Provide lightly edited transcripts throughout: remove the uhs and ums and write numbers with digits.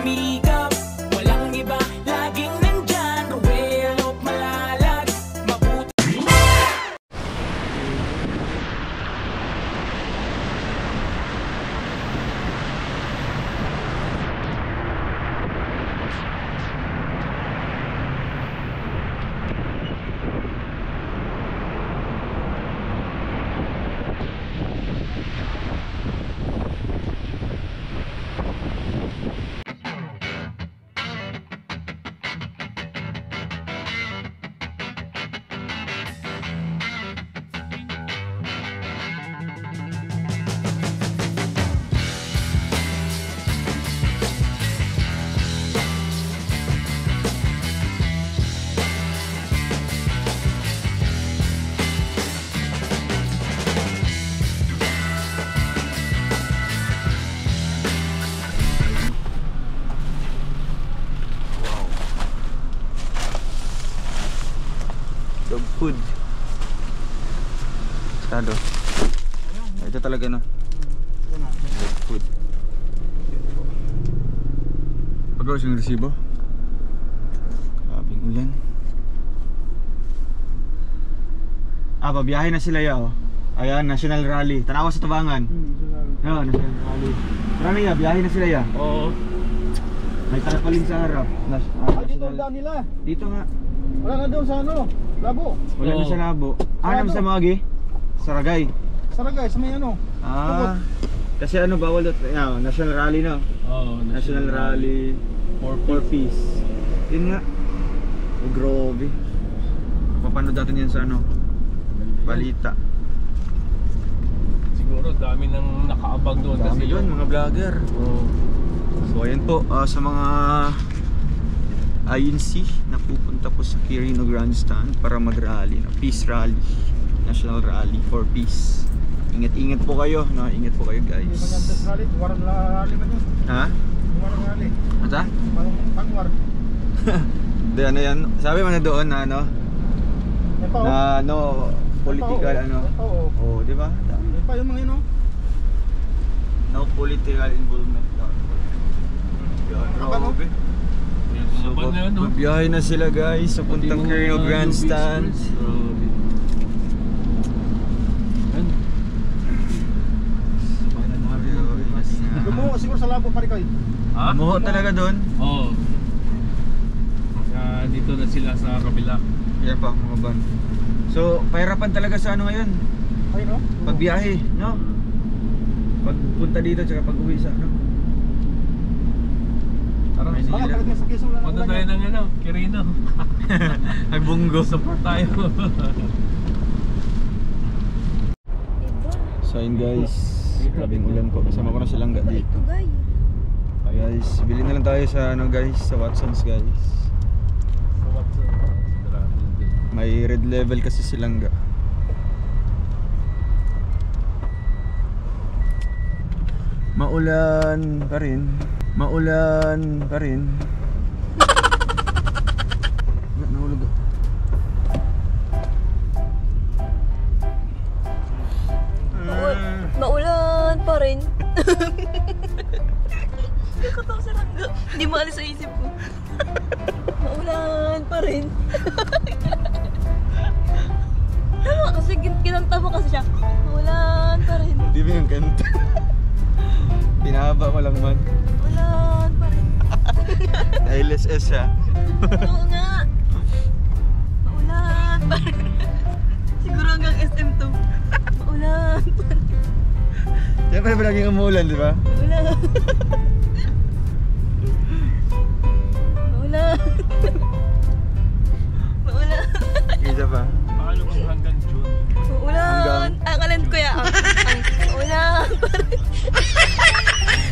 sumikap. Walang iba, laging nandyan. Ruwelo, malalag, mabuti. Dog food. Sado. Ito talaga no. Dog food. Pagawas yung resibo. Grabing ulan. Pabiyahe na sila ya. Ayan, National Rally. Tanawa sa Tubangan. No, National Rally. Marami ya, biyahe na sila ya. Oo. May tarpaulin sa harap. Dito ang daan nila. Dito nga. Wala na doon sa ano, Labo. Wala na sa Labo. Naman sa Magi? Saragay. Saragay, sa may ano. Kasi ano, bawal doon. National Rally no? Oo, National Rally for Peace. Yun nga. Oh, grabe. Papanood natin yan sa ano, balita. Siguro dami nang nakaabang doon. Dami doon, mga vlogger. So ayan po, sa mga INC na pupunta po sa Quirino Grandstand para mag-rally, Peace Rally, National Rally for Peace. Ingat-ingat po kayo, no? Ingat po kayo guys. Hindi man yan rally, warang rally man yun. Ha? Warang rally. Ata? Pangwar. Di ano yan, sabi mo na doon na ano? Na no, political ano? Oo, di ba? May pa yung mga yun, no? No political involvement. Grabe. So, magbiyahe na sila guys sa puntang Quirino Grandstand. Gumuho siguro sa Labo pa rin kayo. Gumuho talaga doon? Oo. Dito na sila sa kabila. Yan pa mga van. So, pahirapan talaga sa ano ngayon? Ay no? Pagbiyahe, no? Pagpunta dito tsaka pag-uwi sa ano? Tara, punta tayo ng ano, Quirino. Nagbunggo. Support tayo. So yun guys, grabing ulan po. Kasama ko na silang dito. Guys, bilhin na lang tayo sa ano guys, sa Watsons guys. May red level kasi silang Maulan pa rin. Maulan pa rin. Nahulog. Maulan pa rin. Nakatawa sa langga. Hindi maalis sa isip ko. Maulan pa rin. Tama kasi kinanta mo kasi siya. Maulan pa rin. Hindi ba yung kanta? Pinahaba ko lang man. Maulan pa rin. LSS siya. Oo nga. Maulan pa rin. Siguro hanggang SM2. Maulan pa rin. Siyempre ba laging umuulan, di ba? Maulan. Maulan. Maulan. Isa pa. Paano kung hanggang June? Maulan. Ang alam ko ya. Maulan pa rin.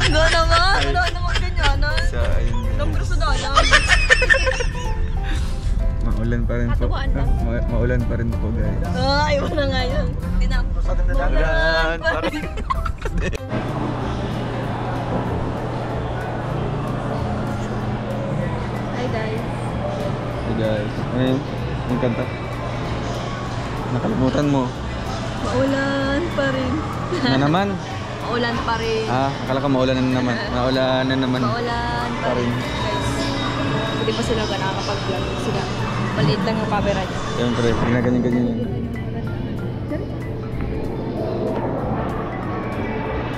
Doon naman. Doon naman ganyan. So, ayun guys. Number sa dalam. Maulan pa rin po. Katuwaan lang. Maulan pa rin po guys. Ay, iba na nga yun. Maulan pa rin. Hi guys. Hey guys. Ayun, yung kanta. Nakalimutan mo. Maulan pa rin. Na naman? maulan pa rin. Ah, akala ko maulan na naman. Maulan na naman. Maulan pa Pa rin. rin. Guys, hindi pa sila nakakapag-vlog sila. Maliit lang yung camera niya. Siyempre, ginaganyan-ganyan yun.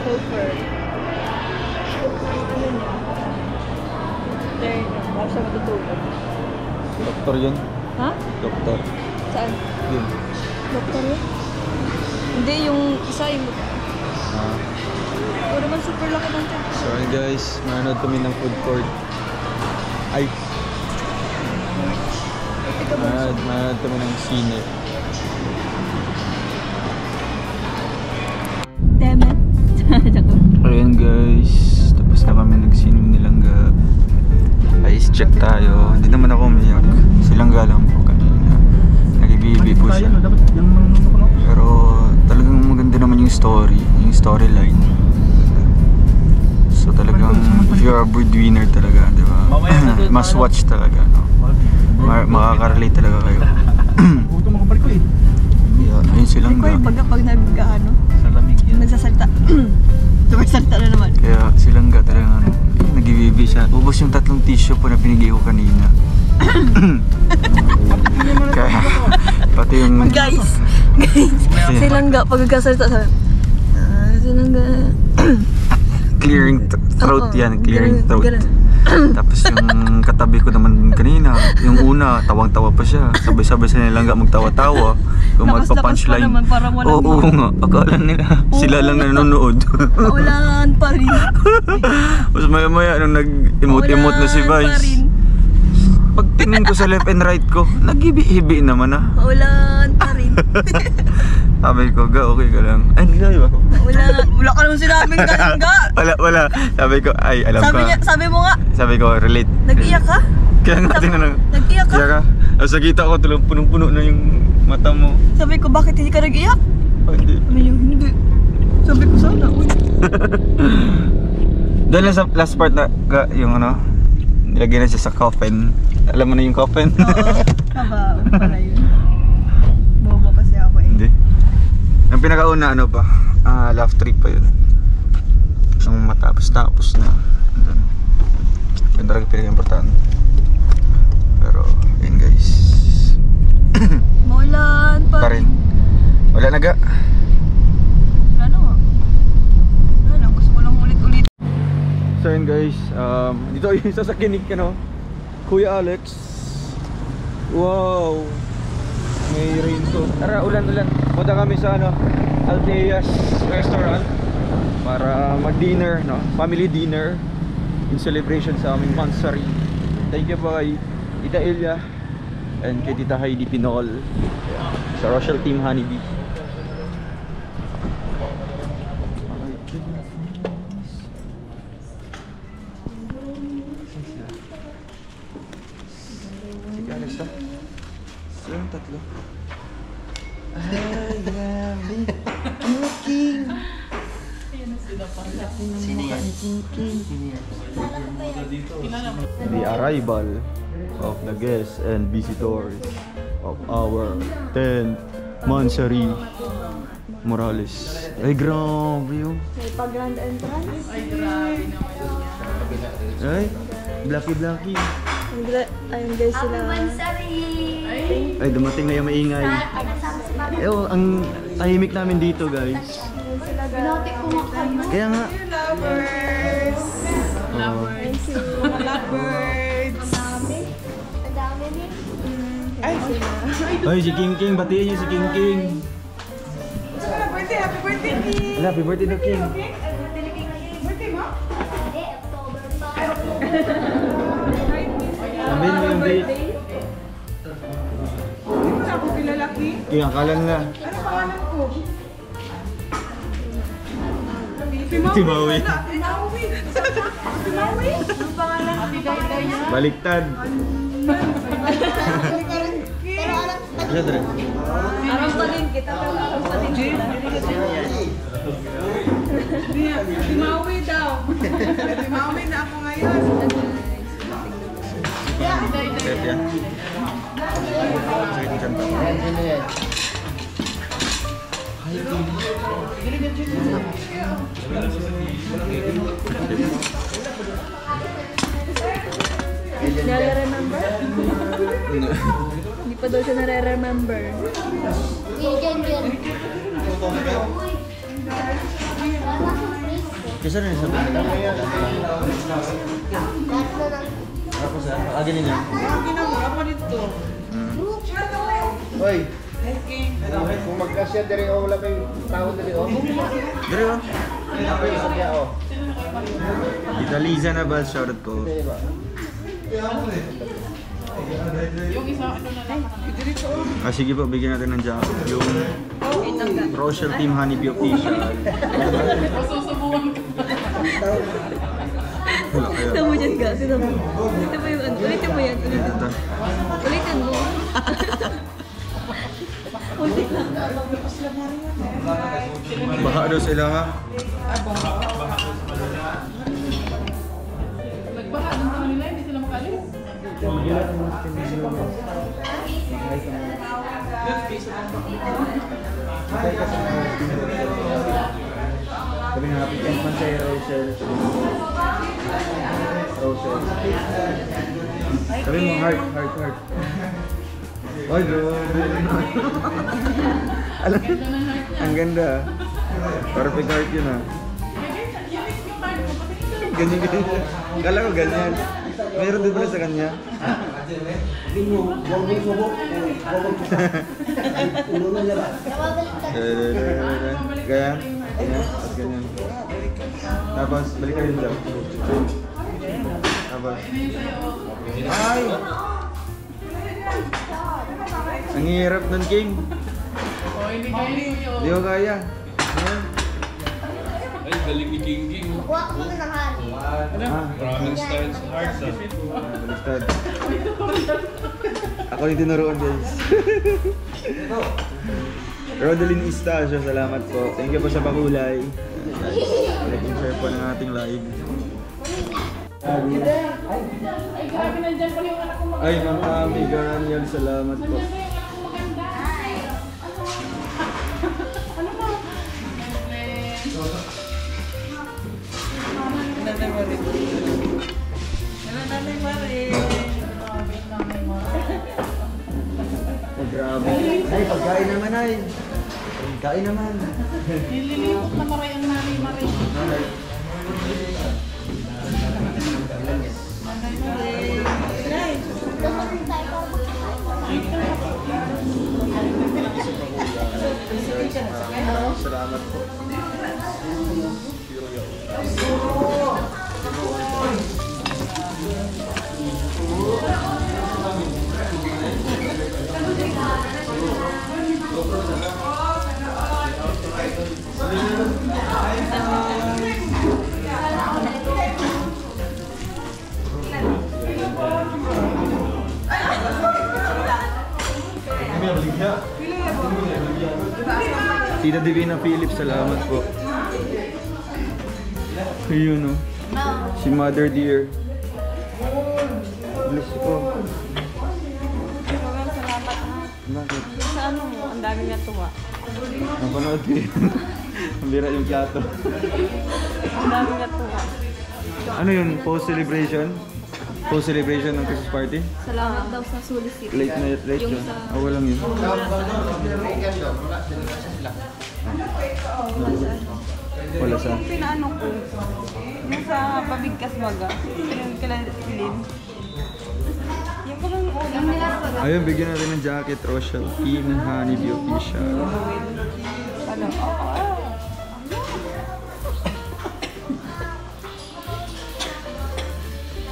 Chauffeur. Ano niya? There, para siya matutulog. Doktor yun. Ha? Doktor. Saan? Yun. Doktor yun? Hindi, yung isa yung... Ah. O naman super laki ng tent. Sorry guys, manood kami ng food court. Ay, manood kami ng sine. Damn it. Ayan guys, tapos na kami nagsinom nilang ice check tayo. Hindi naman ako umiyak. Silang galang po kanina. Nagibibi po siya. Pero talagang maganda naman yung story, yung storyline. So talagang if you're a breadwinner talaga, di ba? Must watch talaga, no? Makaka-relate talaga kayo. Huwag ito makabalik ko eh. Yeah, ayun silang Pag nag-ano, Sa lamig yan. nagsasalta. Sumasalta na naman. Kaya silang talagang ano, nagibibi siya. Ubos yung 3 tissue po na pinigay ko kanina. Kaya pati yung Guys, silangga pag nagsasalta sa silangga. Clearing throat yan, clearing throat. Ganun. Tapos yung katabi ko naman kanina, yung una, tawang-tawa pa siya. Sabay-sabay sa nilang magtawa-tawa. Kung Lakas-lakas magpa-punchline. pa naman, parang walang Oo nga, akala nila sila lang nanonood. Maulan pa rin. Tapos maya-maya nung nag-emote-emote na si Maulan pa Vice. rin. Pag tingin ko sa left and right ko, nag-ibi-ibi naman ah. Maulan pa rin. Sabi ko, ga, okay ka lang. Ay, hindi ba? Wala ka naman sinabing galingga. Wala. Sabi ko, ay, alam ko. Sabi mo nga, Sabi ko, relate. nag-iyak ka? Kaya nga tinanong. Nag-iyak ka? Kaya ka? Tapos nakita ko tulang punong-puno na yung mata mo. Sabi ko, bakit hindi ka nag-iyak? Oh, hindi. Ano yung hindi? Sabi ko sana, uy. Doon lang sa last part na, yung ano, nilagyan na siya sa coffin. Alam mo na yung coffin? Oo, kabaon pala yun. Bobo kasi ako eh. Hindi. Ang pinakauna ano pa, love trip pa yun. Yung matapos na. Andun. Yun talaga pinaka-importante. Pero, yun guys. Maulan pa rin. Wala na ga. Ano? Ano? Gusto ko lang ulit-ulit. So yun guys, dito yung sasakyan ni Kuya Alex. Wow, may raincoat. Tara, ulan. Punta kami sa Aldeas Restaurant para mag-dinner, no? Family dinner in celebration sa aming Mansari. Thank you po kay Tita Elia and kay Tita Heidi Pinol sa Rochelle Team Honeybee. Yung tatlo. Ay, grabe. King. Sino yan? King. The arrival of the guests and visitors of our 10th Mansari Morales. Ay, grabe yun. May pag-grand entrance. Ay, Blacky. Ayun guys sila. Ay, dumating na yung maingay. Ewan, ang tahimik namin dito guys. Kaya nga. Lovers. Lovers. Lovers. Ay, si King. Batiin niyo si King. Happy birthday, King. Happy birthday to King. Birthday mo? Sabihin mo yung date. Hindi mo na ako kilala, King. King, akala nila. Ano pangalan ko? Si Maui. Timawi? Anong pangalan? Day niya? Baliktad. Ano dre? Arang pa din kita. Arang pa din kita. Timawi daw. Timawi na ako ngayon. Sakit yan. Sakit yung tiyan pa. Nare-remember? Hindi pa daw siya nare-remember. Kasi na yung sabi nila. Tapos aginin niya. Hoy! Kung magkasya diri o wala may tao diri o. Dere oh. Ako yung sadya o. Kita Liza na ba? Shoutout po. Sige po, bigyan natin ng jacket. Yung Rochelle Team Honeybee Official. Wala kayo. Ito mo dyan ka. Ito mo yung ano. Ulitin mo yan. Ulitin mo. Baka daw sila ha. Nagbaha doon sa kanila, hindi sila makalis. Kami nga happy end man sa'yo, Rochelle. Rochelle. Sabi mo, heart. Oy, bro. Alam, ang ganda. Perfect heart yun ah. Ganyan. Kala ko ganyan. Mayroon din pala sa kanya. Gaya. At ganyan. Tapos, balik ka rin daw. Tapos. Ay! Ang hirap nun, King. Hindi ko kaya. Ayan. Ay, galing ni King King. Maraming styles hearts ah. Balistad. Ako yung tinuruan, guys. Rodeline Istasio, salamat po. Thank you po sa pakulay. Like and share po ng ating live. Ay, Ma'am Ami Garaniel, salamat po. Oh, grabe. Ay, pagkain naman ay. Pagkain naman. Nililiwak na maray ang Maray. Salamat po. Tita Divina Phillips, salamat po. Ayun o. Si Mother Dear. Bless ko. Bakit? Sa ano mo? Ang dami niya tuwa. Napanood ko yun. Ang bira yung plato. Ang dami niya tuwa. Ano yun? Post-celebration? Post-celebration ng Christmas party? Salamat daw sa solicit. Late na late Yung yun? sa- Walang yun. Wala sa... Yung pinaano ko, yung sa pabigkas baga, yung kila Lynn. Yung parang ulam nila baga. Ayun, bigyan natin ng jacket, Rochelle. Team Honeybee Official. Ano,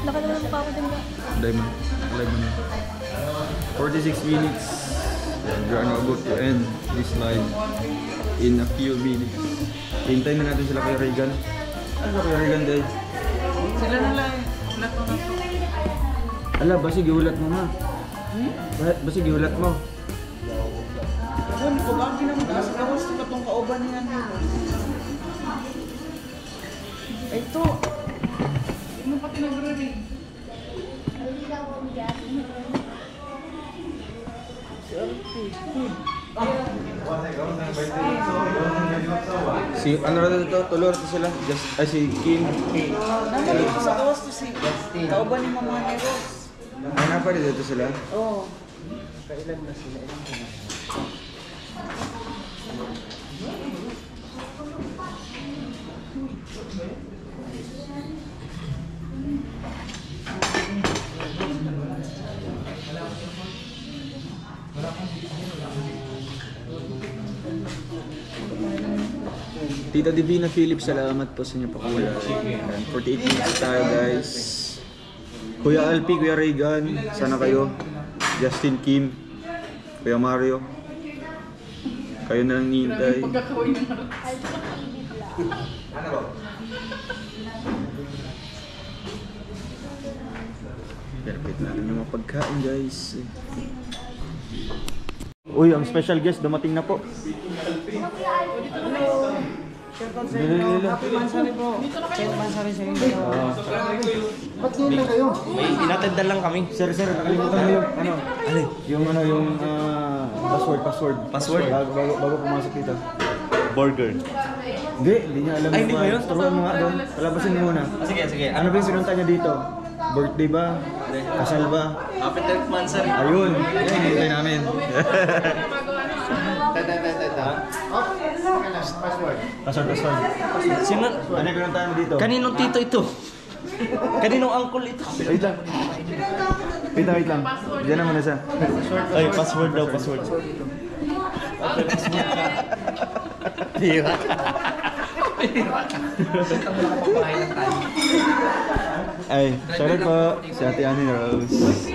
Laka naman mukha ko din ba? Diamond. Live mo na. 46 minutes. And we are now about to end this live in a few minutes. Hintayin na natin sila kay Regan. Ano ba kay Regan, Day? sila na lang. Ulat mo na to. Ala, basi giulat mo ma. Basi giulat mo. Kung pagkaki naman sa gawas na itong kauban niya niyo. Ito. Ano pati nagre-read? Si ano rin ito? Tulor ito sila? Si Kim. Nandali ko sa kawas to si kauban ni Mama Neros. Ay, napa rin dito sila? Oo. Kailan na sila? Tita Divina Philip, salamat po sa inyo pakuya. 48 minutes tayo guys. Kuya Alpi, Kuya Regan, sana kayo. Justin Kim, Kuya Mario. Kayo na lang nihintay. Perfect natin yung mga pagkain guys. Uy, ang special guest dumating na po. Happy Mansari po. Happy Mansari sa inyo. Ba't yun na kayo? Inatenda lang kami. Sir, nakalimutan mo yung password. Bago pumasok dito. Burger. Hindi niya alam. Hindi ba yun? Turuan mo nga doon. Palabasin mo muna. Sige. Ano ba yung sinunta niya dito? Birthday ba? Kasal ba? Happy 10th Mansari. Ayun. Yan, hinihintay namin. Password. Password. Sino? Ano yung pinuntahan mo dito? Kaninong tito ito? Kaninong uncle ito? Wait lang. Wait lang. Diyan na muna siya. Ay, password daw, password. Tira. Ay, shoutout po si Ate Annie Rose.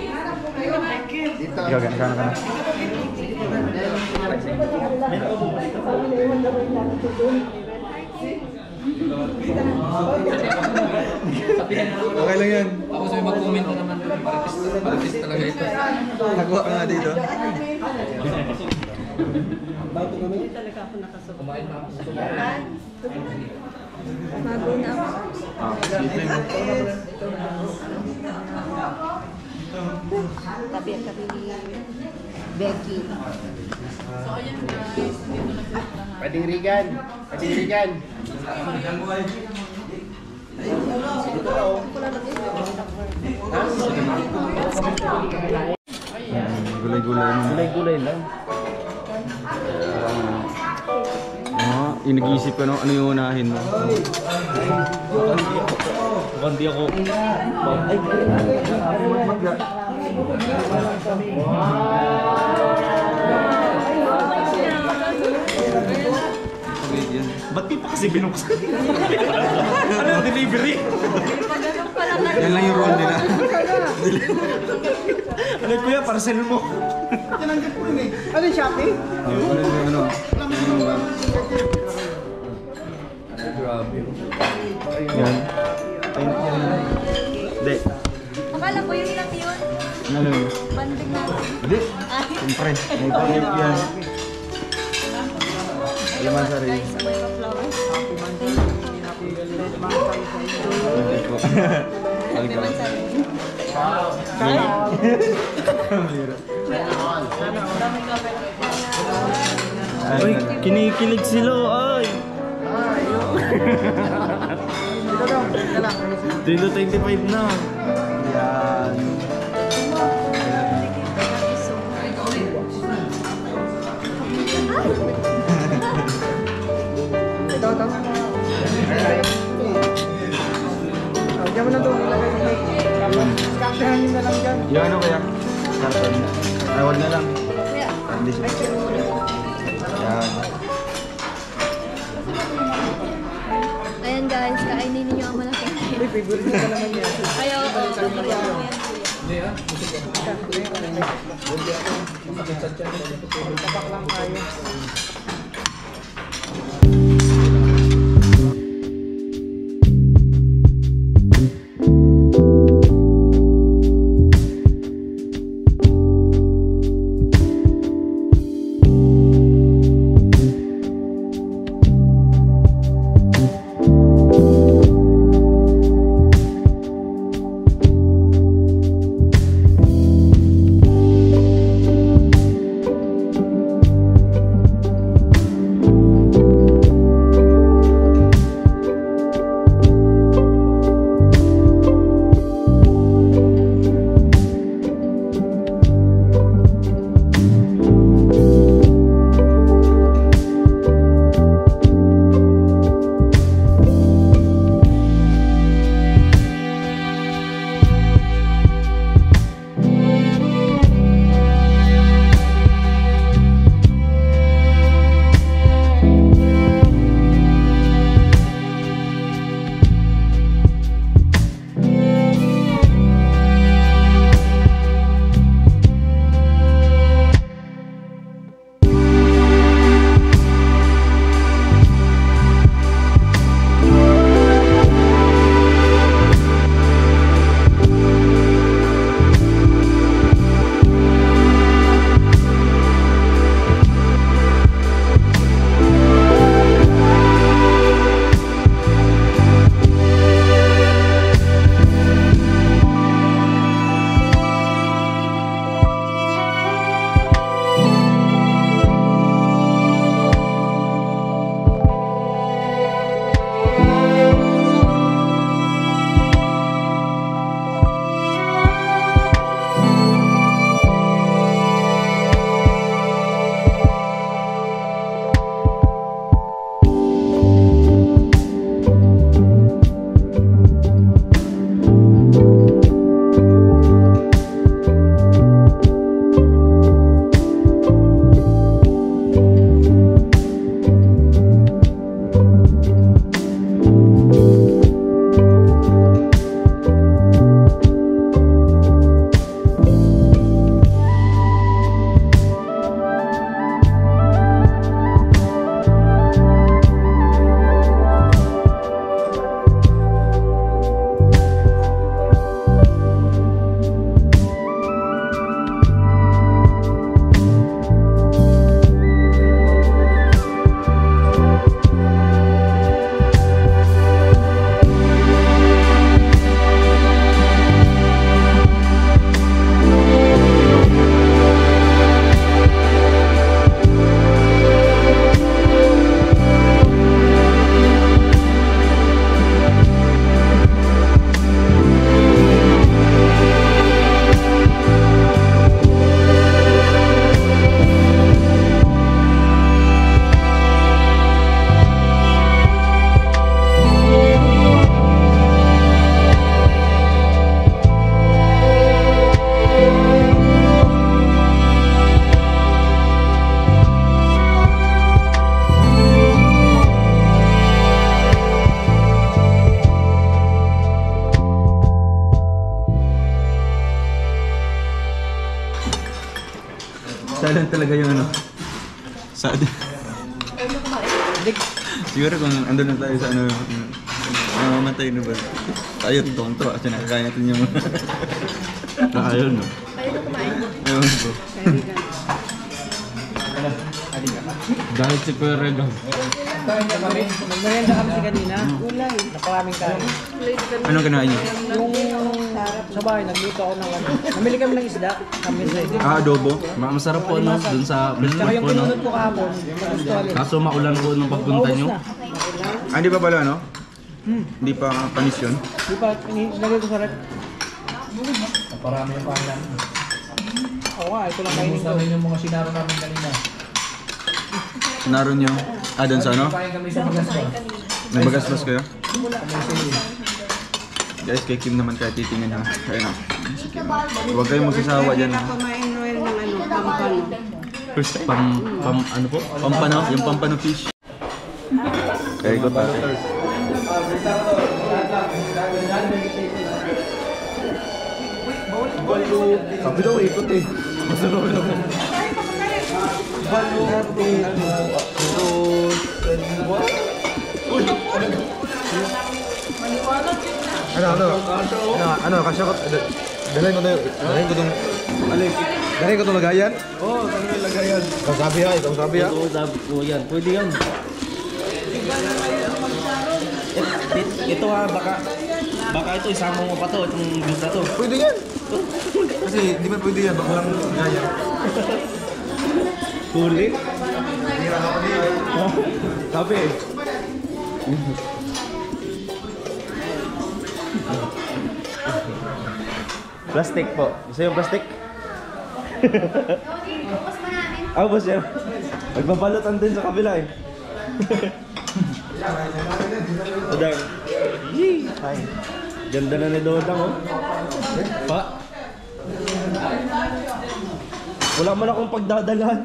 Ikaw, kana. Okay lang yan. Ako sa'yo mag-comment na naman. Marites talaga ito. Nakuha ka nga dito. Kumain na ako. Bago na ako. Sleeping. Tabi Becky. Pwedeng Regan. Gulay-gulay lang. Nag-iisip ka ano yung unahin mo. Hindi ako. Ba't di pa kasi binuksan? Ano yung delivery? Yan lang yung roll nila. Ano kuya, parcel mo? Tinanggap ko yun eh. Ano yung Shopee? Grabe. Yan. Hindi. Akala ko yun lang yun. Ano yun? Banding natin. Hindi. Siyempre. May pangit yan. Happy Mansari. Guys, may pa-flowers. Happy Mansari. Ay, kinikilig sila. Ay! Dito daw. 25 na. Yan. Ito. Diyan mo na doon. Ilagay mo na. Skaktahan nyo na lang dyan. Yung ano kaya? Carton. Ay, wag na lang. Hindi siya. Yan. Ayan guys, kainin ninyo ang malaki. Uy, favorite ko naman yan. Kaya Tapak lang tayo. Silent talaga yung ano. Sa... Siguro kung andun na tayo sa ano, mamatay na ba? Tayo, tonto. Kasi nakakain natin yung... Ayaw, no? Ayaw na kumain. Ewan ko. Dahil si Kuya Regan. Nagmerienda kami kanina. Gulay. Naparaming kanin. Anong kinain niyo? Yung sa bahay, nagluto ako ng ano. Namili kami ng isda. Kami sa Adobo. Masarap po no, dun sa Tsaka restaurant yung po no. pinunod ko kahapon. Nagustuhan nila. Kaso maulan po nung pagpunta nyo. Hindi pa pala, no? Hindi pa panis yun. Di pa, nilagay ko sa rep. Parami yung pangalan. Oo nga, ito lang kainin ko. Yung mga sinaro namin kanina. Naroon nyo. Doon sa ano? Kain kami sa Magaspa. Nagbagasbas kayo? Guys, kay Kim naman kaya titingin na. Kaya na. Si Kim. Huwag kayong magsasawa dyan. Ha? Kumain Noel ng ano, pampano. First time. Ano po? Pampano? Yung pampano fish. Kaya ikot natin. Sabi daw ikot eh. Masarap daw. Ano, kasya ko. Dalhin ko itong lagayan? Oo, ano yung lagayan? Ikaw sabi ha, Oo, sabi ko yan. Pwede yan. Ito ha, baka ito isama mo pa to, itong juice na to. Pwede yan. Kasi di ba pwede yan, baka walang lagayan. Huli. Sabi eh. Plastic po. Gusto yung plastic? Ah, boss yan. Magbabalutan din sa kabila eh. Dodang. Hi. Ganda na ni Dodang oh. Pa. Wala man akong pagdadalan.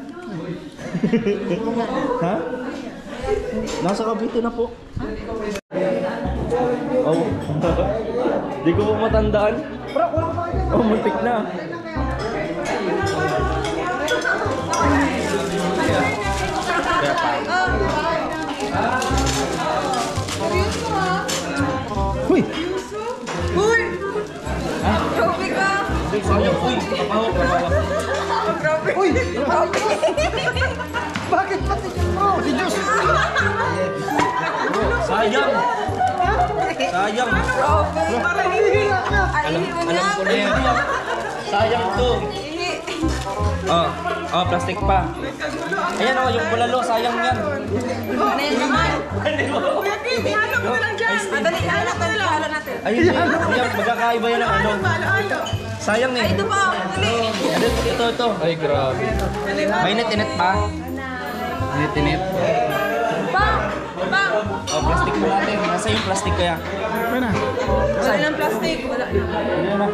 Ha? Nasa Cavite na po. Oh. Di ko po matandaan. Oh, muntik na. Huy! Uy! Grabe ka! Sayang, uy! Kapahok, kapahok. Grabe! Uy! Bakit pati yung bro? Si Diyos! Sayang! Sayang! Grabe! Parang ihiyak na! Ay, Alam ko na yan. Sayang to. Oh, plastic pa. Ayan oh, yung bulalo, sayang yan. Ano yan naman? Kuya Kim, ihalo mo na lang dyan! Dali, ihalo mo na lang! Ihalo natin! Ayun, yan, magkakaiba yan ang ano. Sayang eh. Ay, ito pa! Dali! Ito. Ay, grabe. Mainit-init pa. Mainit-init. Bang! Bang! Oh, plastic mo natin. Nasa yung plastic kaya? Wala ng plastic! Wala na. Ano na?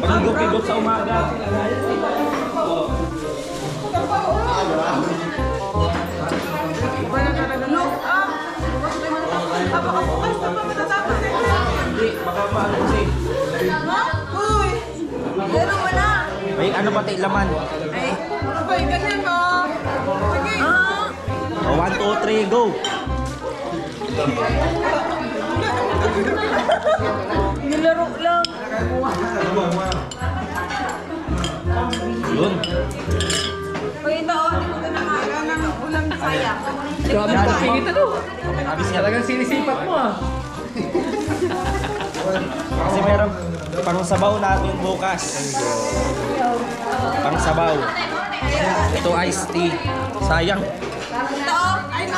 Pag-igop-igop sa umaga. Look up! Baka bukas na pagkatama. Hindi, baka maano kasi. Ha? Uy! Ganun mo na! May ano pati laman. Ay, abay, ganyan ba? Sige! Oh, 1, 2, 3, go! Nilaro lang. Yun. Uy, ito, hindi ko kinakain ng ulam sayang. Grabe ka pingit ano? Talagang sinisipat mo ah. Kasi meron pang sabaw natin bukas. Pang sabaw. Ito iced tea. Sayang. Ito,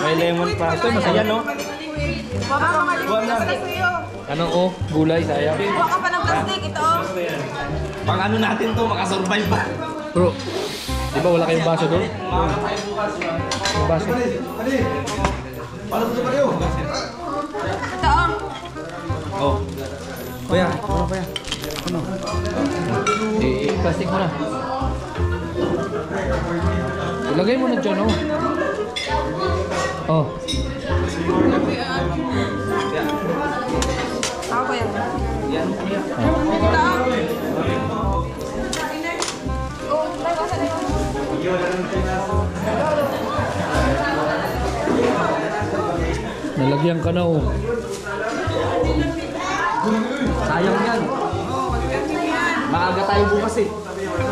May lemon pa. Ito masaya no? baka malimutan ka na sa'yo. Ano oh? Gulay sayang. Kuha ka pa ng plastic, ito. Pang ano natin to, makasurvive pa. Bro, di ba wala kayong baso doon? Baso. Ito, Oh. Kuya, ano kuya? Ano? Plastic mo na. Ilagay mo na dyan, oh. Oh. okay. Yan mo kuya. Nalagyan ka na oh. Sayang yan. Maaga tayo bukas eh.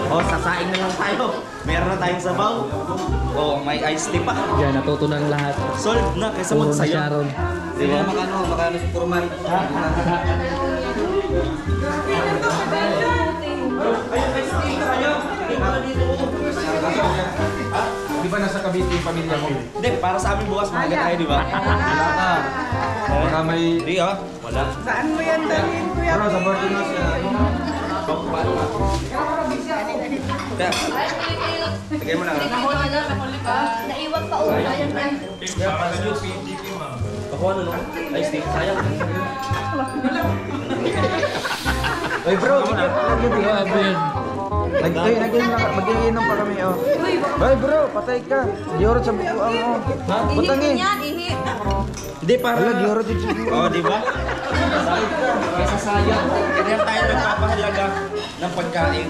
Oh, sasaing na lang tayo. Meron na tayong sabaw. Oh, may iced tea pa. Yan, natuto ng lahat. Solve na kaysa Puro na magsayo. Sharon. Di ba? Makano si Purman. Di ba nasa Cavite yung pamilya mo? Hindi, para sa amin bukas maaga tayo, di ba? Wala ka. Baka may... Hindi ah, wala. Saan mo yan dalhin, kuya? Pero sa birthday na siya. Kaya, tigay mo na. Naiwag pa ulo. Ayan na. Ako ano no? Iced tea, sayang. Oy bro, Grabe yan. mag-iinom pa kami oh. Oy bro, patay ka. Giyorot sa bukuan mo. Butangi. Yan, ihi. Hindi para... Wala, giyorot yung chibu. Oo, di ba? Kaysa sayang. Ganyan tayo nagpapahalaga ng pagkain.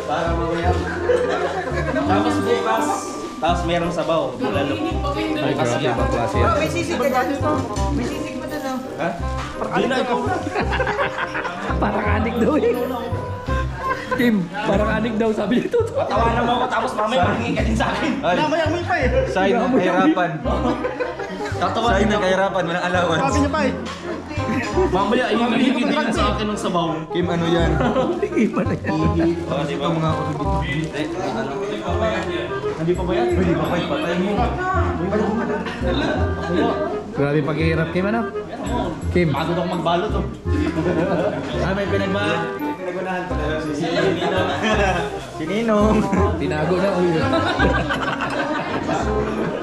Para mamaya. Tapos bukas, tapos merong sabaw. Lalo. Ay, grabe, ibang klase yan. May sisig ka dyan. May sisig mo doon. Ha? Di na ikaw na. Parang anik daw eh. Kim, parang anik daw sabi nito. Patawanan mo ako tapos mamaya mahingi ka din sa akin. Ay. Mamaya mo pa eh. Sign ng kahirapan. Tatawanan Sign ng ako. kahirapan, walang allowance. Sabi niya pa eh. Mamaya hihingi din yan sa akin ng sabaw. Kim, ano yan? Iba na yan. Oo, di ba? Ito mga urubit. Hindi pa ba yan? Hindi pa kayo patay mo. Grabe paghihirap, Kim, ano? Kim. Pagod ako magbalot oh. May pinagmanahan pa talaga si Ninong. Si Ninong. Tinago na, uy.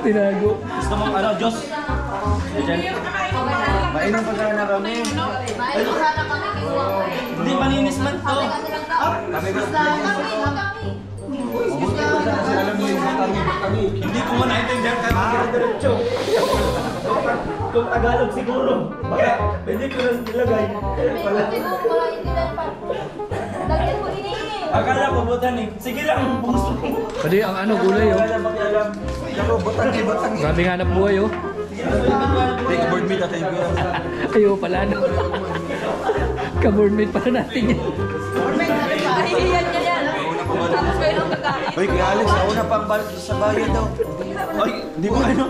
Tinago. Gusto mo ano, Diyos? Mainom pa sana kami. Hindi maninis man to. Kami ba? Kasi alam niyo yung butangi. Hindi ko man naintindihan kaya magkira-diretso. Kung Tagalog siguro. Baka pwede ko lang ilagay. Pala. Lagyan mo hinihingi. Akala ko butan eh. Sige lang, puso. Pwede ang ano, gulay, oh. Wala pakialam. Ako, butangi. Grabe nga hanap buhay, oh. Take board meet at tayo. Ayaw pala, ano. Ka-board mate pala natin yan. Hihiyan ka yan. Tapos mayroong kakain. Uy, kaya Alex, nauna pa ang balik sa bayan daw. Ay, di ba ano?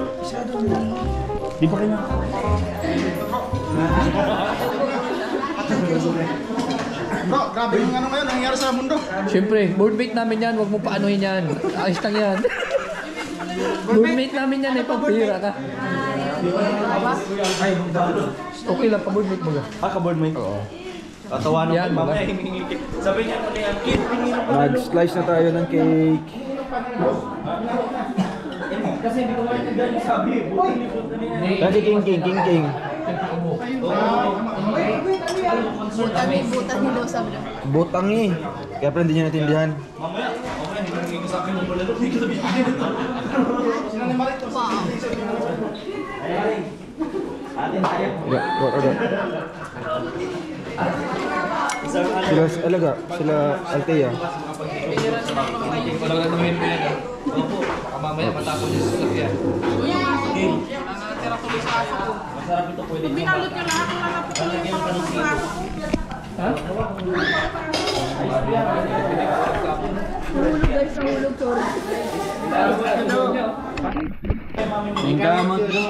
Di ba kayo? Bro, grabe yung ano ngayon, nangyayari sa mundo. Siyempre, board mate namin yan. Huwag mo paanohin yan. Ayos lang yan. Board mate namin yan, eh. Pagpira ka. Ay, Okay lang, pa-board mate mo ka. Ah, ka-board mate? Oo. Tatawanan Yan, ko mamaya. wala. Sabi niya ano yan, kid, pinginom ko. nag-slice na tayo ng cake. Kasi hindi ko maintindihan yung sabi. Buti ni Buti niya. Kasi king. Butan ni Losa bro. Butangi. Kaya pala hindi niya natindihan. Mamaya, hindi ko sa akin mo pala. Hindi ko sabihin dito. Atin tayo. Isang ano. Sila Alaga, sila Altea. Wala na namin mo yan, ah. Opo, baka mamaya matapon yung sasakyan. Masarap ito pwede. Pinalot nyo lahat. Lalagyan pa ng sito. Ha? Hulog guys, sa hulog, sorry. Yung gamot bro.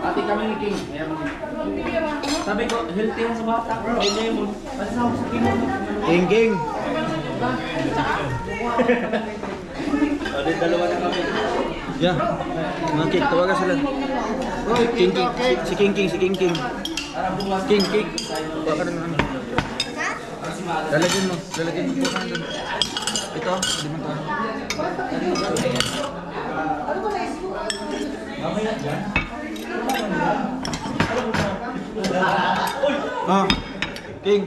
Ate kami ni King. Sabi ko, healthy yan sa bata. Ay, lemon. Kasi sa ako sa King. King. O, din dalawa na kami. Yeah. Mga cake, tawagan sila. King. Si King. King. Baka rin ano. Lalagyan mo ito kan doon. Ito, di mo to. Mamaya dyan. Ah. King.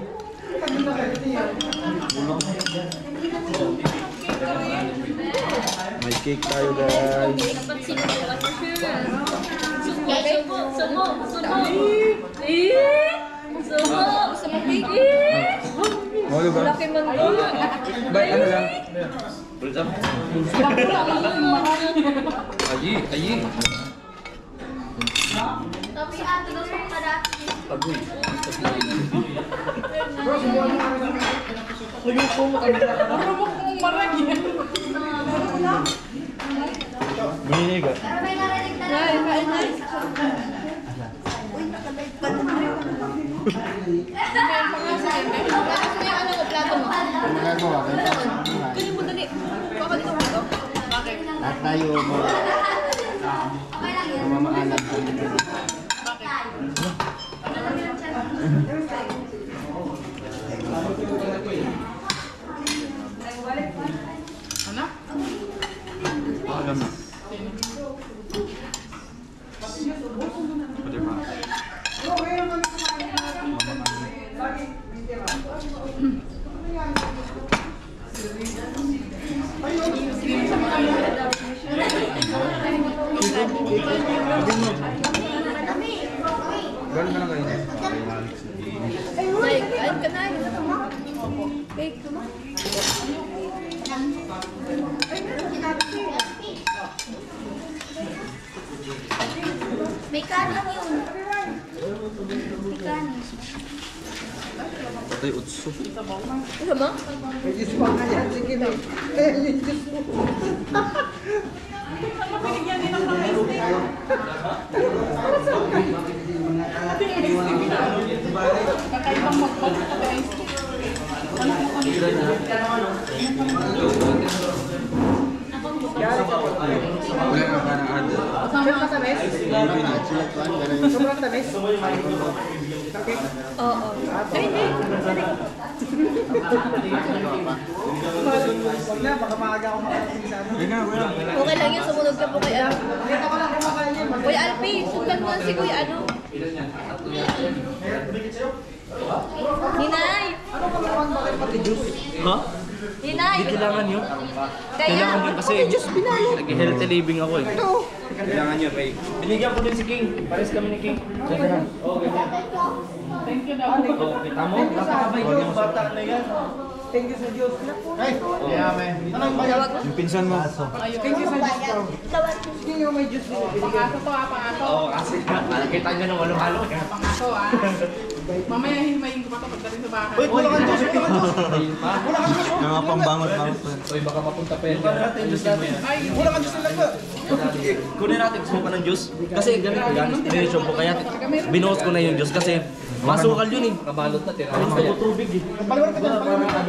May cake tayo guys. Sumo. Gusto mo pigit? Oh, diba? Laki man doon. Ba, ano lang? Ayi. Tapi ato daw sa kadati. Maniniga. Magagawa kayo. Pwede mo dali. Bakit ito mo? At tayo mamaalam kami. Alam na. Pwede pa. Galing ka na kayo. Ay, kain ka na. Bake ka mo. May kanin yun. May kanin. Patay utso. Ano ba? Wala ka ka ng ada. Oo. Ay, hindi. Okay lang yun, sumunod ka po kay ano. Kuya Alpi, sundan mo si Kuya ano. Ninay! Ha? Ninay! Hindi kailangan yun. Kaya, Kailangan yun kasi nag-healthy living ako eh. Kailangan yun, Ray. Binigyan ko din si King. Pares kami ni King. Oo, ganyan. Thank you daw. Oo, kita mo? Napakabay yung bata na yan. Ay, yaman. Anong tawag. Yung pinsan mo. Tawag. Oo, kasi nakita nyo nung halo-halo. Mamaya himayin ko pa ito pagdating sa bahay. Wait, wala kang Diyos, wala kang Diyos. Yung mga pambangot-bangot pa. Uy, baka mapunta pa yan. Kunin natin yung juice natin. Wala kang Diyos na lang. Kunin natin gusto mo pa ng juice. Kasi ganito, diretso po. Kaya binuhos ko na yung juice kasi masukal yun eh. Kabalot na tira. Gusto ko tubig eh. Paliwan ka dyan, paliwan ka.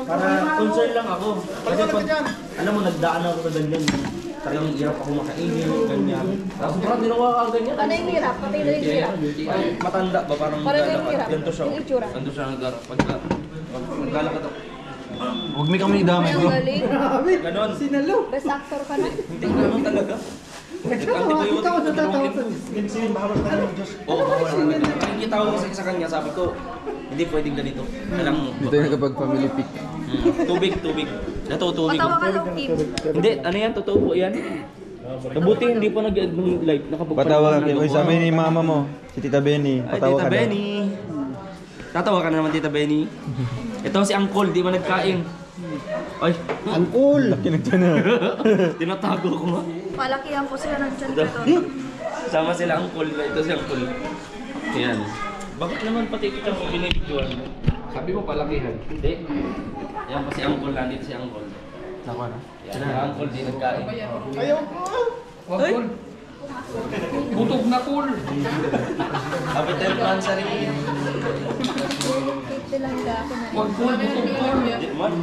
Para concern lang ako. Kasi Paliwan ka pag, dyan. alam mo, nagdaan ako sa ganyan. Talagang hirap ako makainin, ganyan. Tapos parang ginawa ka ganyan. Ano yung hirap? Pati na yung hirap. Ay, matanda ba? Parang Parang yung maglalakad. hirap. Ganito siya. Yung itsura. Ganito siya naglalakad ako. Huwag may kami idamay, Ay, bro. ang galing. Ganon. Best actor ka na. Hindi naman talaga. Antibiotic ko dalawang linggo. Oo, nakikita ko sa kanya, sabi ko, hindi pwedeng ganito. Alam mo. Dito yung kapag family pic. Tubig. Ito, tubig. Patawa ka lang, team. Hindi, ano yan? Totoo po yan. Mabuti hindi pa nag-live. Patawa ka. Uy, sa amin ni mama mo. Si Tita Benny. Ay, Patawa Tita ka daw. Benny. Tatawa ka na naman, Tita Benny. Ito si Uncle, di ba nagkain? Ay, Uncle! Laki ng tiyan na. tinatago ko nga. Palakihan ko sila ng tiyan ko. Sama sila Uncle. Ito si Uncle. Ayan. Bakit naman pati kita mo binibidyoan mo? Sabi mo palakihan. Hindi. Yan pa si Uncle, nandito si Uncle. Nako na. Yan, si Uncle di nagkain. Ayaw ko. Wag cool. Butog na cool. Happy 10th anniversary. Silang dako na. Wag cool, butog cool. Di man.